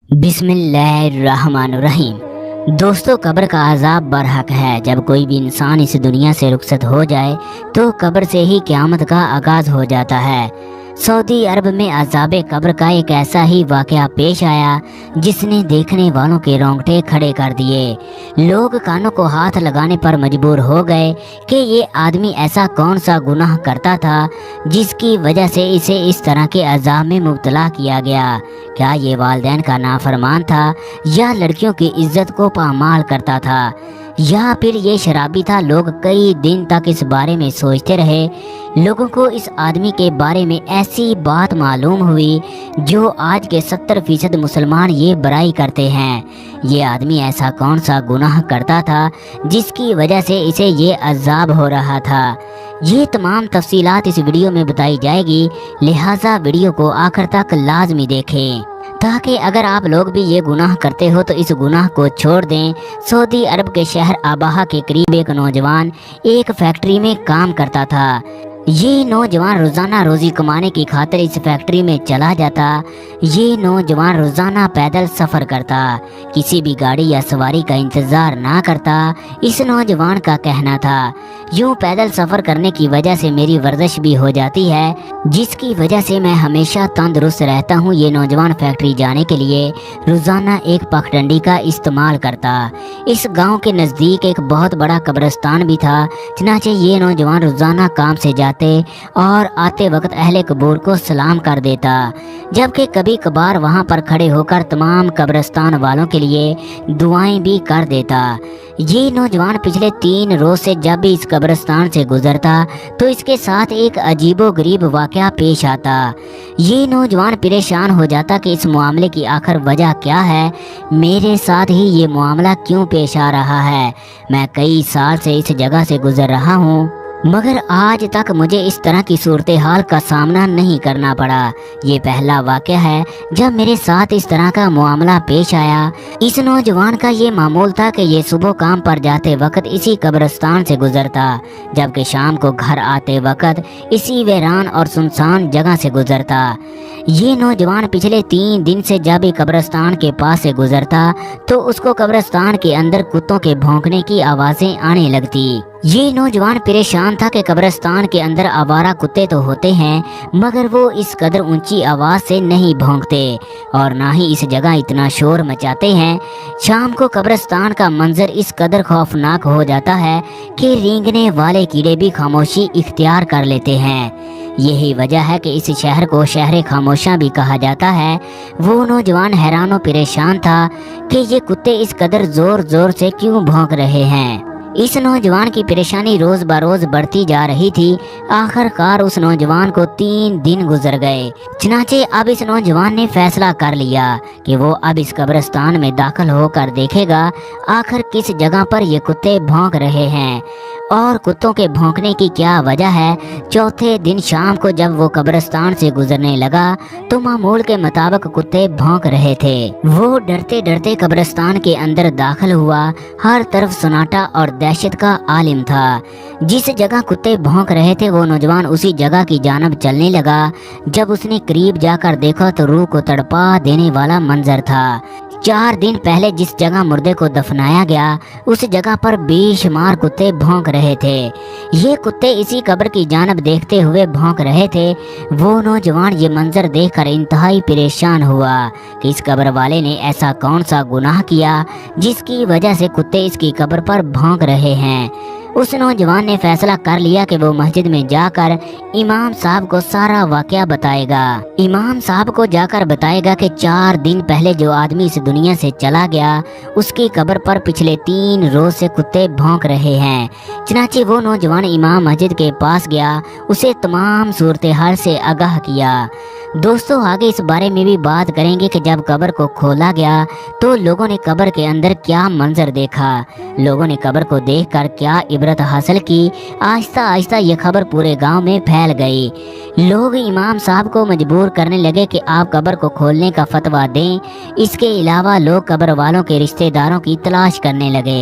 بسم اللہ الرحمن الرحیم۔ دوستو، قبر کا عذاب برحق ہے۔ جب کوئی بھی انسان اس دنیا سے رخصت ہو جائے تو قبر سے ہی قیامت کا آغاز ہو جاتا ہے۔ سعودی عرب میں عذاب قبر کا ایک ایسا ہی واقعہ پیش آیا جس نے دیکھنے والوں کے رونگٹے کھڑے کر دیے۔ لوگ کانوں کو ہاتھ لگانے پر مجبور ہو گئے کہ یہ آدمی ایسا کون سا گناہ کرتا تھا جس کی وجہ سے اسے اس طرح کے عذاب میں مبتلا کیا گیا۔ کیا یہ والدین کا نافرمان تھا، یا لڑکیوں کی عزت کو پامال کرتا تھا، یا پھر یہ شرابی تھا؟ لوگ کئی دن تک اس بارے میں سوچتے رہے۔ لوگوں کو اس آدمی کے بارے میں ایسی بات معلوم ہوئی جو آج کے 70% مسلمان یہ برائی کرتے ہیں۔ یہ آدمی ایسا کون سا گناہ کرتا تھا جس کی وجہ سے اسے یہ عذاب ہو رہا تھا؟ یہ تمام تفصیلات اس ویڈیو میں بتائی جائے گی، لہٰذا ویڈیو کو آخر تک لازمی دیکھیں تاکہ اگر آپ لوگ بھی یہ گناہ کرتے ہو تو اس گناہ کو چھوڑ دیں۔ سعودی عرب کے شہر ابہا کے قریب ایک نوجوان ایک فیکٹری میں کام کرتا تھا۔ یہ نوجوان روزانہ روزی کمانے کی خاطر اس فیکٹری میں چلا جاتا۔ یہ نوجوان روزانہ پیدل سفر کرتا، کسی بھی گاڑی یا سواری کا انتظار نہ کرتا۔ اس نوجوان کا کہنا تھا، یوں پیدل سفر کرنے کی وجہ سے میری ورزش بھی ہو جاتی ہے، جس کی وجہ سے میں ہمیشہ تندرست رہتا ہوں۔ یہ نوجوان فیکٹری جانے کے لیے روزانہ ایک پگڈنڈی کا استعمال کرتا۔ اس گاؤں کے نزدیک ایک بہت بڑا قبرستان بھی تھا، چنانچہ یہ نوجوان روزانہ کام سے جاتے اور آتے وقت اہل قبور کو سلام کر دیتا، جبکہ کبھی کبھار وہاں پر کھڑے ہو کر تمام قبرستان والوں کے لیے دعائیں بھی کر دیتا۔ یہ نوجوان پچھلے 3 روز سے جب بھی اس قبرستان سے گزرتا تو اس کے ساتھ ایک عجیب و غریب واقعہ پیش آتا۔ یہ نوجوان پریشان ہو جاتا کہ اس معاملے کی آخر وجہ کیا ہے، میرے ساتھ ہی یہ معاملہ کیوں پیش آ رہا ہے؟ میں کئی سال سے اس جگہ سے گزر رہا ہوں مگر آج تک مجھے اس طرح کی صورتحال کا سامنا نہیں کرنا پڑا۔ یہ پہلا واقعہ ہے جب میرے ساتھ اس طرح کا معاملہ پیش آیا۔ اس نوجوان کا یہ معمول تھا کہ یہ صبح کام پر جاتے وقت اسی قبرستان سے گزرتا، جبکہ شام کو گھر آتے وقت اسی ویران اور سنسان جگہ سے گزرتا۔ یہ نوجوان پچھلے 3 دن سے جب بھی قبرستان کے پاس سے گزرتا تو اس کو قبرستان کے اندر کتوں کے بھونکنے کی آوازیں آنے لگتی۔ یہ نوجوان پریشان تھا کہ قبرستان کے اندر آوارہ کتے تو ہوتے ہیں مگر وہ اس قدر اونچی آواز سے نہیں بھونکتے اور نہ ہی اس جگہ اتنا شور مچاتے ہیں۔ شام کو قبرستان کا منظر اس قدر خوفناک ہو جاتا ہے کہ رینگنے والے کیڑے بھی خاموشی اختیار کر لیتے ہیں۔ یہی وجہ ہے کہ اس شہر کو شہر خاموشاں بھی کہا جاتا ہے۔ وہ نوجوان حیران و پریشان تھا کہ یہ کتے اس قدر زور زور سے کیوں بھونک رہے ہیں۔ اس نوجوان کی پریشانی روز بروز بڑھتی جا رہی تھی۔ آخر کار اس نوجوان کو 3 دن گزر گئے، چنانچہ اب اس نوجوان نے فیصلہ کر لیا کہ وہ اب اس قبرستان میں داخل ہو کر دیکھے گا آخر کس جگہ پر یہ کتے بھونک رہے ہیں اور کتوں کے بھونکنے کی کیا وجہ ہے۔ چوتھے دن شام کو جب وہ قبرستان سے گزرنے لگا تو معمول کے مطابق کتے بھونک رہے تھے۔ وہ ڈرتے ڈرتے قبرستان کے اندر داخل ہوا۔ ہر طرف سناٹا اور دہشت کا عالم تھا۔ جس جگہ کتے بھونک رہے تھے وہ نوجوان اسی جگہ کی جانب چلنے لگا۔ جب اس نے قریب جا کر دیکھا تو روح کو تڑپا دینے والا منظر تھا۔ 4 دن پہلے جس جگہ مردے کو دفنایا گیا اس جگہ پر بے شمار کتے بھونک رہے تھے۔ یہ کتے اسی قبر کی جانب دیکھتے ہوئے بھونک رہے تھے۔ وہ نوجوان یہ منظر دیکھ کر انتہائی پریشان ہوا کہ اس قبر والے نے ایسا کون سا گناہ کیا جس کی وجہ سے کتے اس کی قبر پر بھونک رہے ہیں۔ اس نوجوان نے فیصلہ کر لیا کہ وہ مسجد میں جا کر امام صاحب کو سارا واقعہ بتائے گا۔ امام صاحب کو جا کر بتائے گا کہ 4 دن پہلے جو آدمی اس دنیا سے چلا گیا اس کی قبر پر پچھلے 3 روز سے کتے بھونک رہے ہیں۔ چنانچہ وہ نوجوان امام مسجد کے پاس گیا، اسے تمام صورتحال سے آگاہ کیا۔ دوستو، آگے اس بارے میں بھی بات کریں گے کہ جب قبر کو کھولا گیا تو لوگوں نے قبر کے اندر کیا منظر دیکھا، لوگوں نے قبر کو دیکھ کر کیا عبرت حاصل کی۔ آہستہ آہستہ یہ خبر پورے گاؤں میں پھیل گئی۔ لوگ امام صاحب کو مجبور کرنے لگے کہ آپ قبر کو کھولنے کا فتویٰ دیں۔ اس کے علاوہ لوگ قبر والوں کے رشتہ داروں کی تلاش کرنے لگے